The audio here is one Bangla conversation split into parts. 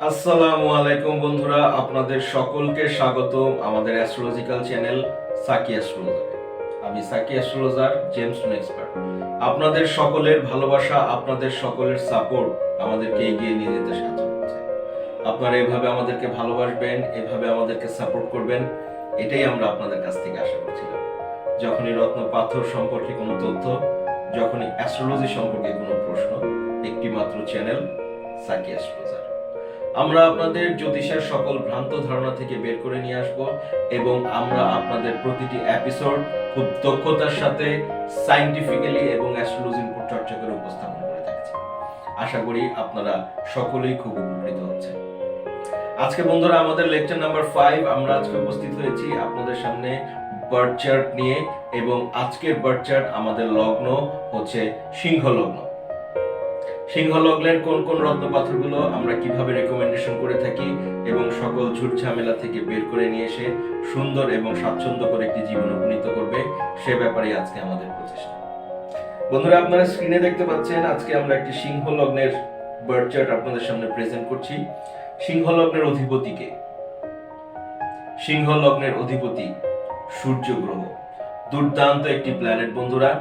আসসালামু আলাইকুম বন্ধুরা, আপনাদের সকলকে স্বাগত আমাদের অ্যাস্ট্রোলজিক্যাল চ্যানেল সাকি অ্যাস্ট্রোলজারে। আমি সাকি অ্যাস্ট্রোলজার জেমস এক্সপার্ট। আপনাদের সকলের ভালোবাসা, আপনাদের সকলের সাপোর্ট আমাদেরকে এগিয়ে নিয়ে যেতে সাহায্য করছে। আপনারা এভাবে আমাদেরকে ভালোবাসবেন, এভাবে আমাদেরকে সাপোর্ট করবেন, এটাই আমরা আপনাদের কাছ থেকে আশা করছিলাম। যখনই রত্ন পাথর সম্পর্কে কোনো তথ্য, যখনই অ্যাস্ট্রোলজি সম্পর্কে কোনো প্রশ্ন, একটি মাত্র চ্যানেল সাকি অ্যাস্ট্রোলজার। আমরা আপনাদের জ্যোতিষের সকল ভ্রান্ত ধারণা থেকে বের করে নিয়ে আসব এবং আমরা আপনাদের প্রতিটি এপিসোড খুব দক্ষতার সাথে সায়েন্টিফিক্যালি এবং অ্যাস্ট্রোলজির উপর চর্চা করে উপস্থাপন করে থাকছি। আশা করি আপনারা সকলেই খুব উপকৃত হচ্ছেন। আজকে বন্ধুরা আমাদের লেকচার নাম্বার 5 আমরা আজকে উপস্থিত হয়েছি আপনাদের সামনে বার্থ চার্ট নিয়ে, এবং আজকের বার্থ চার্ট আমাদের লগ্ন হচ্ছে সিংহ লগ্ন। সিংহ লগ্নের কোন কোন রত্ন পাথরগুলো আমরা কিভাবে রেকমেন্ডেশন করে থাকি এবং সকল ঝুট ঝামেলা থেকে বের করে নিয়ে এসে সুন্দর এবং স্বাচ্ছন্দ্য করে একটি জীবন উপনীত করবে, সে ব্যাপারে আজকে আমাদের প্রচেষ্টা। বন্ধুরা, আপনারা স্ক্রিনে দেখতে পাচ্ছেন আজকে আমরা একটি সিংহ লগ্নের বার্থ চার্ট আপনাদের সামনে প্রেজেন্ট করছি। সিংহ লগ্নের অধিপতিকে, সিংহ লগ্নের অধিপতি সূর্য গ্রহ, দুর্দান্ত একটি প্ল্যানেট বন্ধুরা।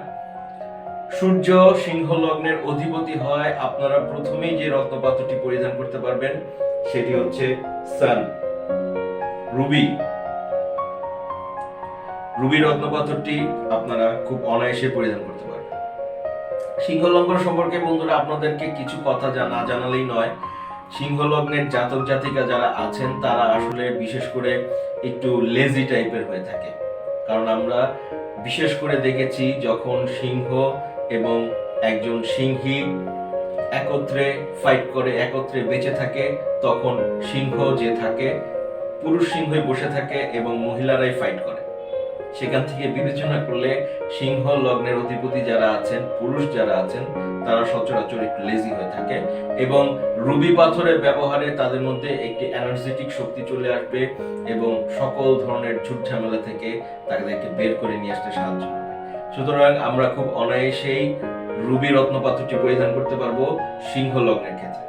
সূর্য সিংহ লগ্নের অধিপতি হয়, আপনারা প্রথমেই যে রত্নপাত্রটি পরিধান করতে পারবেন সেটি হচ্ছে সান, রুবি। রুবি রত্নপাত্রটি আপনারা খুব অনায়াসে পরিধান করতে পারবেন। সিংহ লগ্ন সম্পর্কে বন্ধুরা আপনাদেরকে কিছু কথা না জানালেই নয়। সিংহ লগ্নের জাতক জাতিকা যারা আছেন তারা আসলে বিশেষ করে একটু লেজি টাইপের হয়ে থাকে, কারণ আমরা বিশেষ করে দেখেছি যখন সিংহ এবং একজন সিংহী একত্রে ফাইট করে, একত্রে বেঁচে থাকে, তখন সিংহ যে থাকে পুরুষ সিংহই বসে থাকে এবং মহিলারাই ফাইট করে। সেখান থেকে বিবেচনা করলে সিংহ লগ্নের অধিপতি যারা আছেন, পুরুষ যারা আছেন, তারা সচরাচর একটু লেজি হয়ে থাকে এবং রুবি পাথরের ব্যবহারে তাদের মধ্যে একটি এনার্জেটিক শক্তি চলে আসবে এবং সকল ধরনের ঝুট ঝামেলা থেকে তাদেরকে বের করে নিয়ে আসতে সাহায্য করবে। সুতরাং আমরা খুব অনায়াসেই রুবি রত্নপাত্রটি পরিধান করতে পারবো সিংহ লগ্নের ক্ষেত্রে।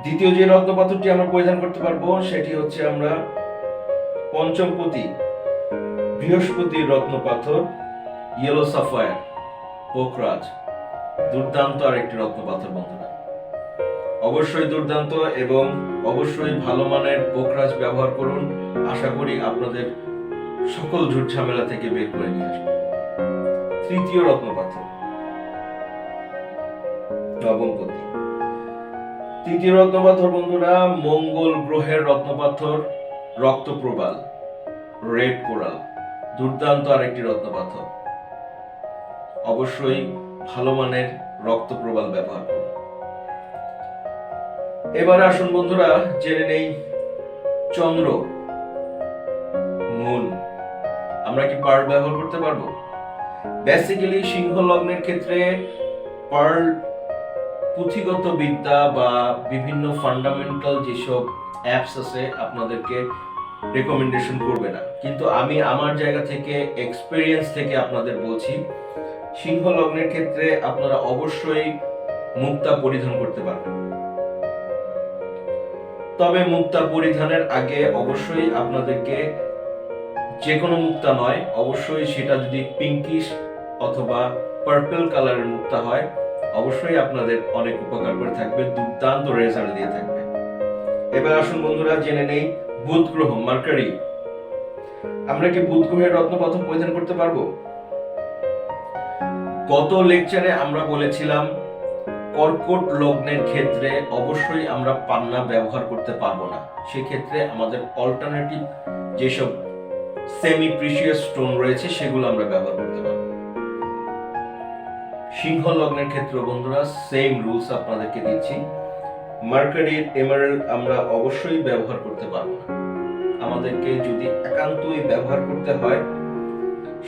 দ্বিতীয় যে রত্নপাত্রটি আমরা পরিধান করতে পারবো সেটি হচ্ছে আমরা পঞ্চমপতি বৃহস্পতির রত্নপাথর ইয়েলো সাফায়ার পোখরাজ। দুর্দান্ত আরেকটি রত্নপাথর বন্ধুরা, অবশ্যই দুর্দান্ত এবং অবশ্যই ভালো মানের পোখরাজ ব্যবহার করুন। আশা করি আপনাদের সকল ঝুট ঝামেলা থেকে বের করে নিয়ে আসবে। তৃতীয় রত্নপাথর নবমপতি। তৃতীয় রত্নপাথর বন্ধুরা মঙ্গল গ্রহের রত্নপাথর রক্তপ্রবাল রেড কোরাল। দুর্দান্ত আরেকটি রত্নপাথর, অবশ্যই ভালো মানের রক্তপ্রবাল ব্যবহার করুন। এবার আসুন বন্ধুরা জেনে নেই চন্দ্র, মুন। আমরা কি পার্ল ব্যবহার করতে পারবো? বেসিক্যালি সিংহ লগ্নের ক্ষেত্রে পার্ল পুঁথিগত বিদ্যা বা বিভিন্ন ফান্ডামেন্টাল যেসব অ্যাপস আছে আপনাদেরকে রেকমেন্ডেশন করবে না, কিন্তু আমি আমার জায়গা থেকে এক্সপেরিয়েন্স থেকে আপনাদের বলছি, সিংহ লগ্নের ক্ষেত্রে আপনারা অবশ্যই মুক্তা পরিধান করতে পারবেন। তবে মুক্তা পরিধানের আগে অবশ্যই আপনাদেরকে যে কোনো মুক্তা নয়, অবশ্যই সেটা যদি পিঙ্কিশ অথবা পার্পল কালারের মুক্তা হয় অবশ্যই আপনাদের অনেক উপকার করে থাকবে, দুর্দান্ত রেজাল্ট দিয়ে থাকবে। এবার আসুন বন্ধুরা জেনে নেই বুধ গ্রহ মার্কারি। আমরা কি বুধ গ্রহের রত্নপাথর পরিধান করতে পারবো? গত লেকচারে আমরা বলেছিলাম কর্কট লগ্নের ক্ষেত্রে অবশ্যই আমরা পান্না ব্যবহার করতে পারবো না, সেক্ষেত্রে আমাদের অল্টারনেটিভ যেসব সেমি প্রিসিয়াস স্টোন রয়েছে সেগুলো আমরা ব্যবহার করতে পারবো। সিংহ লগ্নের ক্ষেত্রে বন্ধুরা সেম রুলস আপনাদেরকে দিচ্ছি, মার্কারির এমারেল্ড আমরা অবশ্যই ব্যবহার করতে পারবো না। আমাদেরকে যদি একান্তই ব্যবহার করতে হয়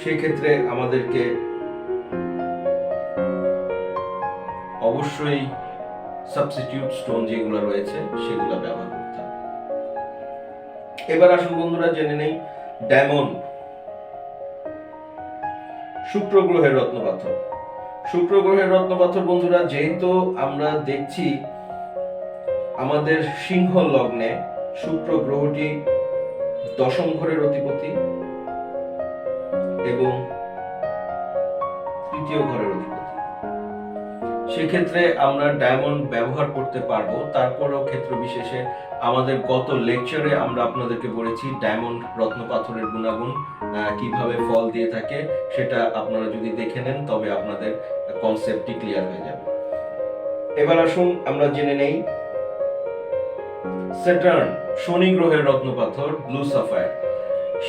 সেক্ষেত্রে আমাদেরকে অবশ্যই সাবস্টিটিউট স্টোন যেগুলো রয়েছে সেগুলো ব্যবহার করতে হবে। এবার আসুন বন্ধুরা জেনে নেই ডায়মন্ড, শুক্র গ্রহের রত্নপাথর। শুক্র গ্রহের রত্নপাথর বন্ধুরা, যেহেতু আমরা দেখছি আমাদের সিংহ লগ্নে শুক্র গ্রহটি দশম ঘরের অধিপতি এবং তৃতীয় ঘরের অধিপতি, সেক্ষেত্রে আমরা ডায়মন্ড ব্যবহার করতে পারবো। তারপরেও ক্ষেত্র বিশেষে আমাদের গত লেকচারে আমরা আপনাদেরকে বলেছি ডায়মন্ড রত্নপাথরের গুণাগুণ কিভাবে ফল দিয়ে থাকে, সেটা আপনারা যদি দেখে নেন তবে আপনাদের কনসেপ্টটি ক্লিয়ার হয়ে যাবে। এবার আসুন আমরা জেনে নেই স্যাটার্ন, শনি গ্রহের রত্নপাথর ব্লু সাফায়ার।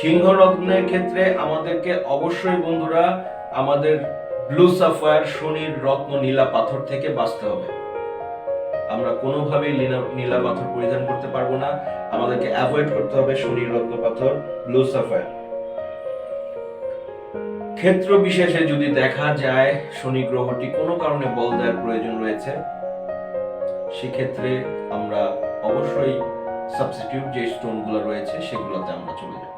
সিংহ লগ্নের ক্ষেত্রে আমাদেরকে অবশ্যই বন্ধুরা আমাদের ব্লু সাফায়ার শনির রত্ন নীলা পাথর থেকে বাঁচতে হবে। আমরা কোনোভাবেই নীলা পাথর পরিধান করতে পারবো না, আমাদেরকে অ্যাভয়েড করতে হবে শনির রত্ন পাথর ব্লু সাফায়ার। ক্ষেত্র বিশেষে যদি দেখা যায় শনি গ্রহটি কোনো কারণে বল দেওয়ার প্রয়োজন রয়েছে, সেক্ষেত্রে আমরা অবশ্যই সাবস্টিটিউট যে স্টোনগুলো রয়েছে সেগুলোতে আমরা চলে যাব।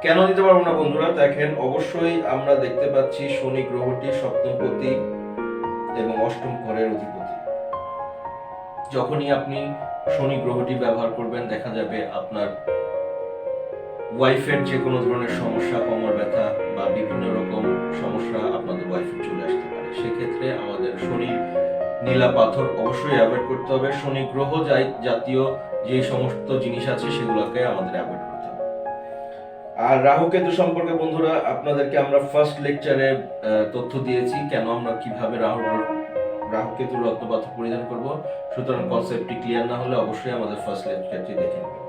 কেন দিতে পারবো না বন্ধুরা? দেখেন, অবশ্যই আমরা দেখতে পাচ্ছি শনি গ্রহটি সপ্তমপতি এবং অষ্টম ঘরের অধিপতি। যখনই আপনি শনি গ্রহটি ব্যবহার করবেন, দেখা যাবে আপনার ওয়াইফের যে কোনো ধরনের সমস্যা, কোমর ব্যথা বা বিভিন্ন রকম সমস্যা আপনাদের ওয়াইফের চলে আসতে পারে। সেক্ষেত্রে আমাদের শনির নীলা পাথর অবশ্যই অ্যাভয়েড করতে হবে। শনি গ্রহ জাতীয় যে সমস্ত জিনিস আছে সেগুলোকে আমাদের অ্যাভয়েড করতে হবে। আর রাহু কেতু সম্পর্কে বন্ধুরা আপনাদেরকে আমরা ফার্স্ট লেকচারে তথ্য দিয়েছি কেন আমরা কিভাবে রাহু কেতু রত্নপাথর পরিধান করব। সুতরাং কনসেপ্টটি ক্লিয়ার না হলে অবশ্যই আমাদের ফার্স্ট লেকচারটি দেখে নেবেন।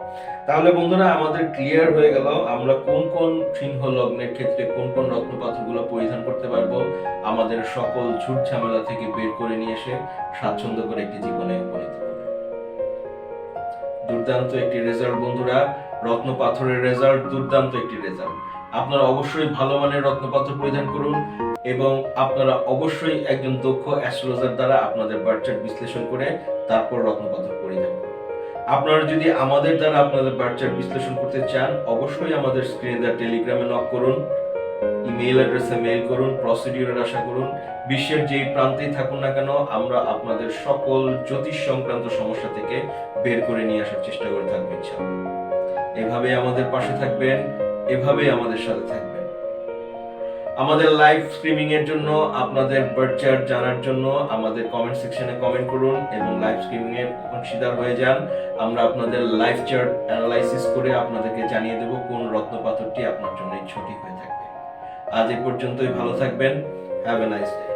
তাহলে বন্ধুরা আমাদের ক্লিয়ার হয়ে গেল আমরা কোন কোন সিংহ লগ্নের ক্ষেত্রে কোন কোন রত্নপাথরগুলো পরিধান করতে পারবো, আমাদের সকল ঝুট ঝামেলা থেকে বের করে নিয়ে এসে স্বাচ্ছন্দ্য করে একটি জীবনে উপনীত হবে। দুর্দান্ত একটি রেজাল্ট বন্ধুরা, রত্নপাথরের রেজাল্ট দুর্দান্ত একটি রেজাল্ট। আপনারা অবশ্যই ভালো মানের রত্নপাথর পরিধান করুন এবং আপনারা অবশ্যই একজন দক্ষ অ্যাস্ট্রোলজার দ্বারা আপনাদের বার্থ চার্ট বিশ্লেষণ করে তারপর রত্নপাথর পরিধান করুন। আপনারা যদি আমাদের দ্বারা আপনাদের বার্থ চার্ট বিশ্লেষণ করতে চান, অবশ্যই আমাদের স্ক্রিনে দেওয়া টেলিগ্রামে নক করুন, ইমেইল অ্যাড্রেসে মেইল করুন, প্রসিডিউরের আশা করুন। বিশ্বের যেই প্রান্তেই থাকুন না কেন, আমরা আপনাদের সকল জ্যোতিষ সংক্রান্ত সমস্যা থেকে বের করে নিয়ে আসার চেষ্টা করে থাকবো ইনশাআল্লাহ। এভাবে আমাদের পাশে থাকবেন, এভাবেই আমাদের সাথে থাকবেন। আমাদের লাইভ স্ট্রিমিং এর জন্য, আপনাদের বার্থ চার্ট জানার জন্য আমাদের কমেন্ট সেকশনে কমেন্ট করুন এবং লাইভ স্ট্রিমিং এর অংশীদার হয়ে যান। আমরা আপনাদের লাইভ চার্ট অ্যানালাইসিস করে আপনাদেরকে জানিয়ে দেব কোন রত্নপাথরটি আপনার জন্য সঠিক হয়ে থাকবে। আজ এই পর্যন্তই, ভালো থাকবেন। Have a nice day.